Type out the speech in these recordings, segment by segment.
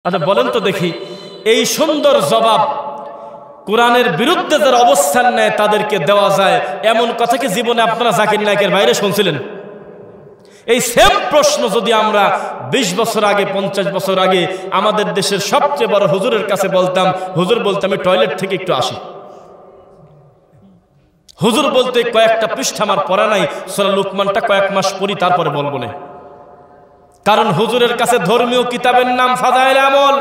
আচ্ছা বলেন তো দেখি, এই সুন্দর জবাব কোরআনের বিরুদ্ধে যারা অবস্থান নেয় তাদেরকে দেওয়া যায় এমন কথা কি জীবনে আপনারা জাকির নায়কের বাইরে শুনছিলেন? এই সেম প্রশ্ন যদি আমরা ২০ বছর আগে ৫০ বছর আগে আমাদের দেশের সবচেয়ে বড় হুজুরের কাছে বলতাম, হুজুর বলতে আমি টয়লেট থেকে একটু আসি, হুজুর বলতে কয়েকটা পৃষ্ঠা আমার পড়া নাই, সূরা লুকমানটা কয়েক মাস পড়ি তারপরে বলবো না। কারণ হুজুরের কাছে ধর্মীয় কিতাবের নাম ফাদাইল আমল,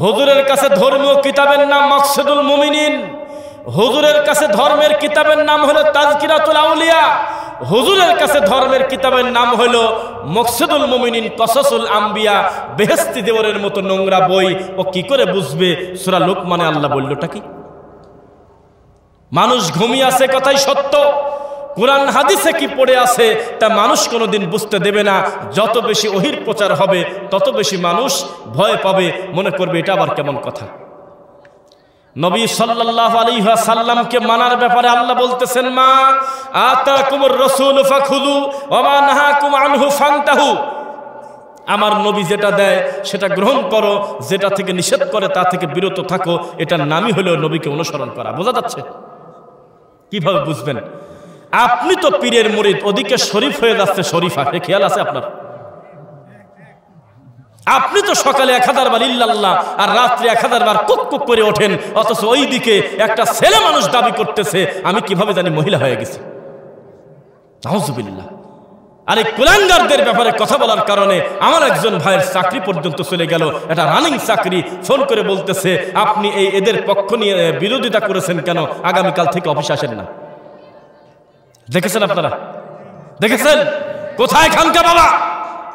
হুজুরের কাছে ধর্মীয় কিতাবের নাম মাকসুদুল মুমিনিন, হুজুরের কাছে ধর্মের কিতাবের নাম হলো তাজকিরাতুল আউলিয়া, হুজুরের কাছে ধর্মের কিতাবের নাম হলো মাকসুদুল মুমিনিন, কসাসুল আম্বিয়া, বেহেশতি দেওয়ারের মতো নোংরা বই। ও কি করে বুঝবে সূরা লুকমানে আল্লাহ বললটা কি? মানুষ ঘুমিয়ে আছে কথাই সত্য, কোরআন হাদিসে কি পড়ে আছে তা মানুষ কোনোদিন বুঝতে দেবে না। যত বেশি ওহির প্রচার হবে তত বেশি মানুষ ভয় পাবে, মনে করবে এটা আবার কেমন কথা। নবী সাল্লাল্লাহু আলাইহি ওয়াসাল্লামকে মানার ব্যাপারে আল্লাহ বলতেছেন, মা আতাকুমুর রাসূল ফাখুযু ওয়া মা নাহাকুম আনহু ফান্তাহু। আমার নবী যেটা দেয় সেটা গ্রহণ করো, যেটা থেকে নিষেধ করে তা থেকে বিরত থাকো। এটার নামই হলো নবীকে অনুসরণ করা। বোঝা যাচ্ছে? কিভাবে বুঝবেন? আপনি তো পীরের মুরিদ, ওদিকে শরীফ হয়ে যাচ্ছে শরীফা, এ খেয়াল আছে আপনার? আপনি তো সকালে 1000 বার ইল্লাল্লাহ আর রাত্রে 1000 বার কুক কুক করে ওঠেন, অথচ ওই দিকে একটা ছেলে মানুষ দাবি করতেছে আমি কিভাবে জানি মহিলা হয়ে গেছি। নাউজুবিল্লাহ। আর এই কুলাঙ্গারদের ব্যাপারে কথা বলার কারণে আমার একজন ভাইয়ের চাকরি পর্যন্ত চলে গেল, এটা রানিং চাকরি। ফোন করে বলতেছে আপনি এদের পক্ষ নিয়ে বিরোধিতা করেছেন কেন, আগামীকাল থেকে অফিসে আসেন না। দেখেছেন আপনারা? দেখেছেন? কোথায় খানকা বাবা,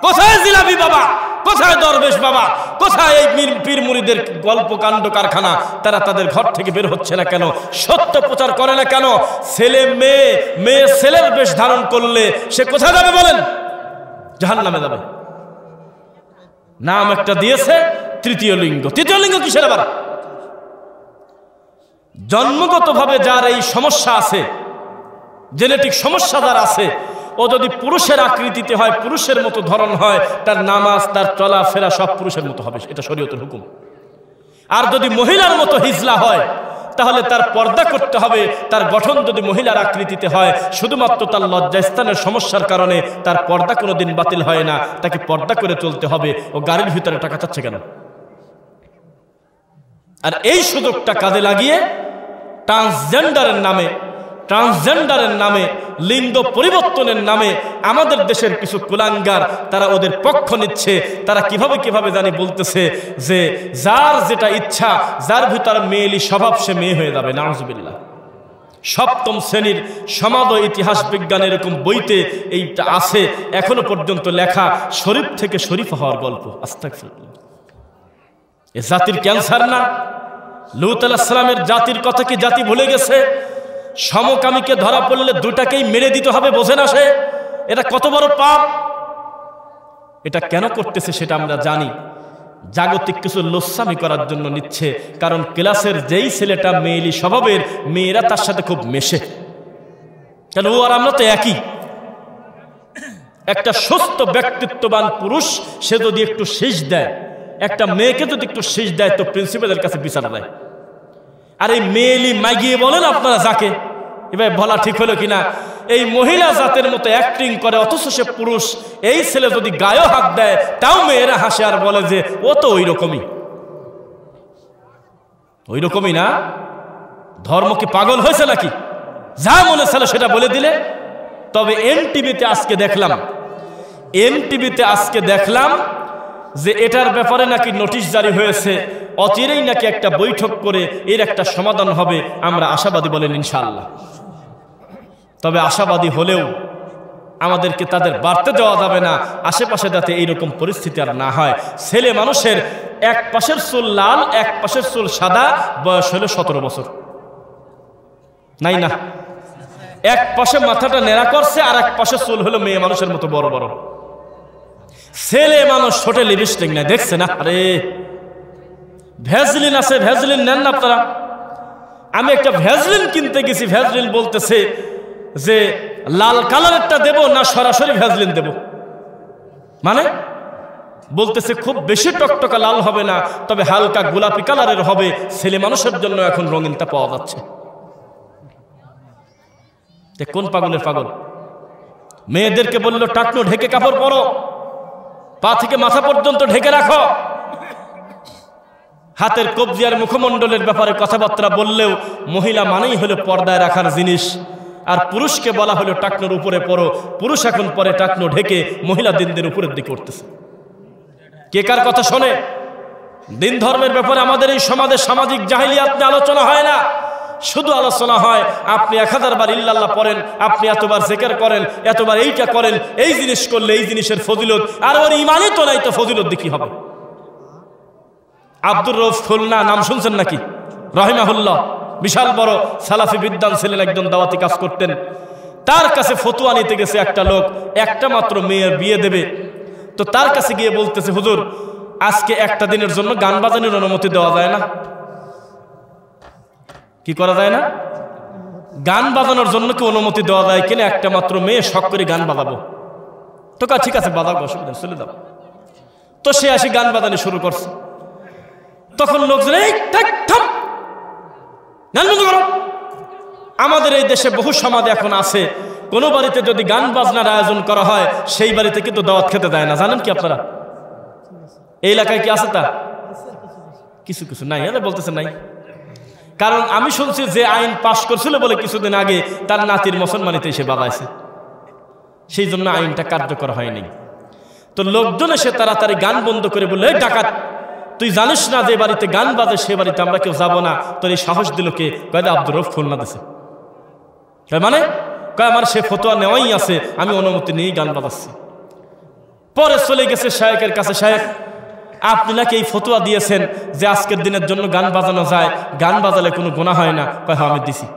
কোথায় জিলাপি বাবা, কোথায় দরবেশ বাবা, কোথায় এই পীর মুরিদের গল্প কাণ্ড কারখানা? তারা তাদের ঘর থেকে বের হচ্ছে না কেন? সত্য প্রচার করে না কেন? ছেলে মেয়ে, মেয়ে ছেলের বেশ ধারণ করলে সে কোথায় যাবে বলেন? জাহান্নামে যাবে। নাম একটা দিয়েছে তৃতীয় লিঙ্গ। তৃতীয় লিঙ্গ কিসের আবার? জন্মগতভাবে যার এই সমস্যা আছে, জেনেটিক সমস্যা যার আছে, ও যদি পুরুষের আকৃতিতে হয়, পুরুষের মতো ধরন হয়, তার নামাজ, তার চলাফেরা সব পুরুষের মতো হবে, এটা শরীয়তের হুকুম। আর যদি মহিলার মতো হিজলা হয় তাহলে তার পর্দা করতে হবে। তার গঠন যদি মহিলার আকৃতিতে হয়, শুধুমাত্র তার লজ্জাস্থানের সমস্যার কারণে তার পর্দা কোনোদিন বাতিল হয় না, তাকে পর্দা করে চলতে হবে। ও গাড়ির ভিতরে টাকা চাচ্ছে কেন? আর এই সুযোগটা কাজে লাগিয়ে ট্রান্সজেন্ডারের নামে, ট্রান্সজেন্ডারের নামে, লিঙ্গ পরিবর্তনের নামে আমাদের দেশের কিছু কুলাঙ্গার তারা ওদের পক্ষ নিচ্ছে। তারা কিভাবে জানি বলতেছে যে যার যেটা ইচ্ছা, যার ভিতর মেয়েলি স্বভাব সে মেয়ে হয়ে যাবে। নাউজুবিল্লাহ। সপ্তম শ্রেণীর সমাজ ও ইতিহাস বিজ্ঞান এরকম বইতে এইটা আছে, এখনো পর্যন্ত লেখা, শরীফ থেকে শরীফ হওয়ার গল্প। আস্তাগফিরুল্লাহ। এ জাতির ক্যান্সার না? লূত আলাইহিস সালামের জাতির কথা কি জাতি ভুলে গেছে? সমকামীকে ধরা পড়লে দুটাকেই মেরে দিতে হবে, বোঝে না সে? এটা কত বড় পাপ। এটা কেন করতেছে সেটা আমরা জানি। জাগতিক কিছু লোচ্ছামি করার জন্য নিচ্ছে। কারণ ক্লাসের যেই ছেলেটা মেয়েলি স্বভাবের, মেয়েরা তার সাথে খুব মেশে। কেন ও আর আমরা তো একই। একটা সুস্থ ব্যক্তিত্ববান পুরুষ সে যদি একটু শীষ দেয়, একটা মেয়েকে যদি একটু শীষ দেয় তো প্রিন্সিপালের কাছে বিচার দেয়। আর এই মেয়েলি মাগিয়ে বলেন আপনারা যাকে, এবার বলা ঠিক হলো কিনা, এই মহিলা জাতের মতো অ্যাক্টিং করে অথচ সে পুরুষ। এই ছেলে যদি গায়ে হাত দেয় তাও মেয়েরা হাসে আর বলে যে ও তো ওই রকমই না। ধর্ম কি পাগল হয়েছে নাকি? যা মনে ছিল সেটা বলে দিলে। তবে এনটিভিতে আজকে দেখলাম যে এটার ব্যাপারে নাকি নোটিশ জারি হয়েছে, অচিরেই নাকি একটা বৈঠক করে এর একটা সমাধান হবে। আমরা আশাবাদী, বলেন ইনশাআল্লাহ। তবে আশাবাদী হলেও আমাদেরকে তাদের বাড়তে দেওয়া যাবে না, আশেপাশে যাতে এইরকম পরিস্থিতি আর না হয়। ছেলে মানুষের এক পাশের চুল লাল, এক পাশের চুল সাদা, বয়স হলো 17 বছর। নাই না? এক পাশে মাথাটা নেড়া করছে আর এক পাশে চুল হলো মেয়ে মানুষের মতো বড় বড়। ছেলে মানুষ ছোটে লিপস্টিক নেয়, দেখছে না? আরে ভ্যাজলিন আছে, ভ্যাজলিন নেন না আপনারা? আমি একটা ভ্যাজলিন কিনতে গেছি, ভ্যাজলিন বলতেছে যে লাল কালারেরটা দেব না সরাসরি ভ্যাজলিন দেব। মানে বলতেছে খুব বেশি টকটকা লাল হবে না, তবে হালকা গোলাপি কালারের হবে। ছেলে মানুষের জন্য এখন রঙিনটা পাওয়া যাচ্ছে। কোন পাগলের পাগল? মেয়েদেরকে বললো টাকনো ঢেকে কাপড় পরো, পা থেকে মাথা পর্যন্ত ঢেকে রাখো। হাতের কবজি আর মুখমণ্ডলের ব্যাপারে কথাবার্তা বললেও মহিলা মানেই হলো পর্দায় রাখার জিনিস, আর পুরুষকে বলা হলো টাকনোর উপরে পরো। পুরুষ এখন পরে টাকনো ঢেকে, মহিলা দিনদের উপরের দিকে উঠতেছে। কে কার কথা শোনে? দিন ধর্মের ব্যাপারে আমাদের এই সমাজে সামাজিক জাহিলিয়াত নিয়ে আলোচনা হয় না, শুধু আলোচনা হয় আপনি 1000 বার ইল্লাল্লাহ পড়েন, আপনি এতবার জিকির করেন, এতবার এইটা করেন, এই জিনিস করলে এই জিনিসের ফজিলত, আর ওর ইমানই তো নাই, তো ফজিলত দেখি হবে। আব্দুর রউফ খুলনা নাম শুনছেন নাকি? রহিমাহুল্লাহ, বিশাল বড় সালাফি বিদ্বান ছিলেন, একজন দাওয়াতি কাজ করতেন। তার কাছে ফতোয়া নিতে গেছে একটা লোক, একটা মাত্র মেয়ের বিয়ে দেবে। তো তার কাছে গিয়ে বলতেছে, হুজুর আজকে একটা দিনের জন্য গান বাজানোর অনুমতি দেওয়া যায় না? কি করা যায় না? গান বাজানোর জন্য কি অনুমতি দেওয়া যায় কিনা? একটা মাত্র মেয়ে, শখ করে গান বাজাবো। তো ঠিক আছে বাজাবো, অসুবিধা, চলে যাবো। তো সে আসি গান বাজানো শুরু করছে। তখন লোকজন গান বন্ধ করো। আমাদের এই দেশে বহু সমাজ এখন আছে, কোনো বাড়িতে যদি গান বাজনার আয়োজন করা হয়, সেই বাড়িতে কিন্তু দাওয়াত খেতে দেয় না। জানেন কি আপনারা? এই এলাকায় কি আছে? তা কিছু কিছু নাই, বলতেছে নাই। কারণ আমি শুনছি যে আইন পাশ করছিল বলে কিছুদিন আগে তার নাতির মুসলমানিতে এসে বাজাইছে, সেই জন্য আইনটা কার্যকর হয়নি। তো লোকজন এসে তাড়াতাড়ি গান বন্ধ করে বললো, এই ডাকাত, তুই জানিস না যে বাড়িতে গান বাজে সে বাড়িতে আমরা কেউ যাবো না। তোর এই সাহস দিল কে? কয় আব্দুর রউফ খুলনা দিছে। মানে কয় আমার সে ফতোয়া নেওয়াই আছে, আমি অনুমতি নিয়েই গান বাজাচ্ছি। পরে চলে গেছে শায়েখের কাছে, শায়েখ আপনি নাকি এই ফতোয়া দিয়েছেন যে আজকের দিনের জন্য গান বাজানো যায়, গান বাজালে কোনো গুনাহ হয় না। কয় হ্যাঁ আমি দিছি।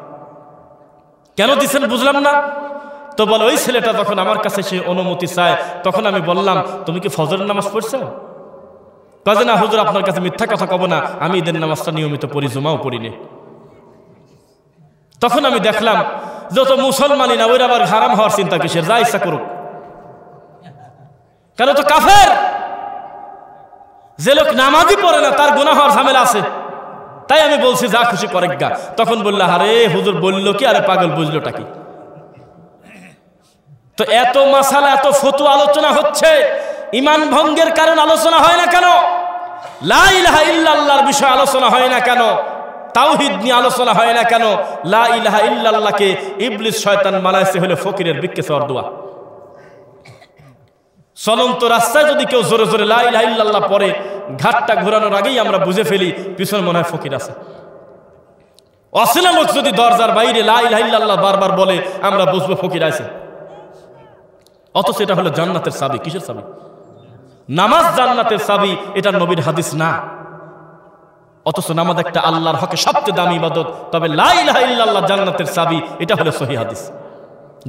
কেন দিছেন বুঝলাম না। তো বলে ওই ছেলেটা যখন আমার কাছে সে অনুমতি চায়, তখন আমি বললাম তুমি কি ফজরের নামাজ পড়ছো? কাজে না হুজুর আপনার কাছে মিথ্যা কথা কব না, আমি ঈদের নামাজটা নিয়মিত পড়ি, জুমাও পড়িনি। তখন আমি দেখলাম যত মুসলমানই না, ওই আবার হারাম হওয়ার চিন্তা কিসের? যা ইচ্ছা করুক, কেন তো কাফের। যে লোক নামাজই পড়ে না তার গুনাহ হওয়ার ঝামেলা আছে। তাই আমি বলছি যা খুশি করে গা। তখন বললো আরে হুজুর বললো কি, আরে পাগল বুঝলোটা কি? তো এত মাসালা, এত ফতোয়া আলোচনা হচ্ছে, ইমান ভঙ্গের কারণ আলোচনা হয় না কেন? লা ইলাহা ইল্লাল্লাহর বিষয় আলোচনা হয় না কেন? তাওহীদ নিয়ে আলোচনা হয় না কেন? লা ইলাহা ইল্লাল্লাহকে ইবলিস শয়তান মানাইছে হলো ফকিরের ভিক্ষে চাওয়ার দোয়া। চলন্ত রাস্তায় যদি কেউ জোরে জোরে লা ইলাহা ইল্লাল্লাহ পড়ে, ঘাটটা ঘোরানোর আগেই আমরা বুঝে ফেলি পিছনে মনে হয় ফকির আছে। অচেনা লোক যদি দরজার বাইরে লা ইলাহা ইল্লাল্লাহ বারবার বলে, আমরা বুঝবো ফকির আছে। অথচ এটা হলো জান্নাতের চাবি। কিসের চাবি? নামাজ জান্নাতের চাবি, এটা নবীর হাদিস না। অথচ নামাজ একটা আল্লাহর হকে সবচেয়ে দামি ইবাদত, তবে লা ইলাহা ইল্লাল্লাহ জান্নাতের চাবি, এটা হলো সহিহ হাদিস।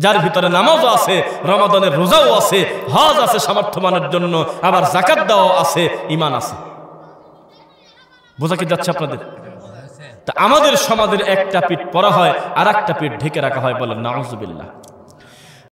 যার ভিতরে নামাজও আছে, রমাদানের রোজাও আছে, হজ আছে সামর্থ্যবানের জন্য, আবার যাকাত দেওয়া আছে, ঈমান আছে। বোঝা কি যাচ্ছে আপনাদের? তা আমাদের সমাজের একটা পিঠ পরা হয়, আর একটা পিঠ ঢেকে রাখা হয়, বলেন নাউযুবিল্লাহ।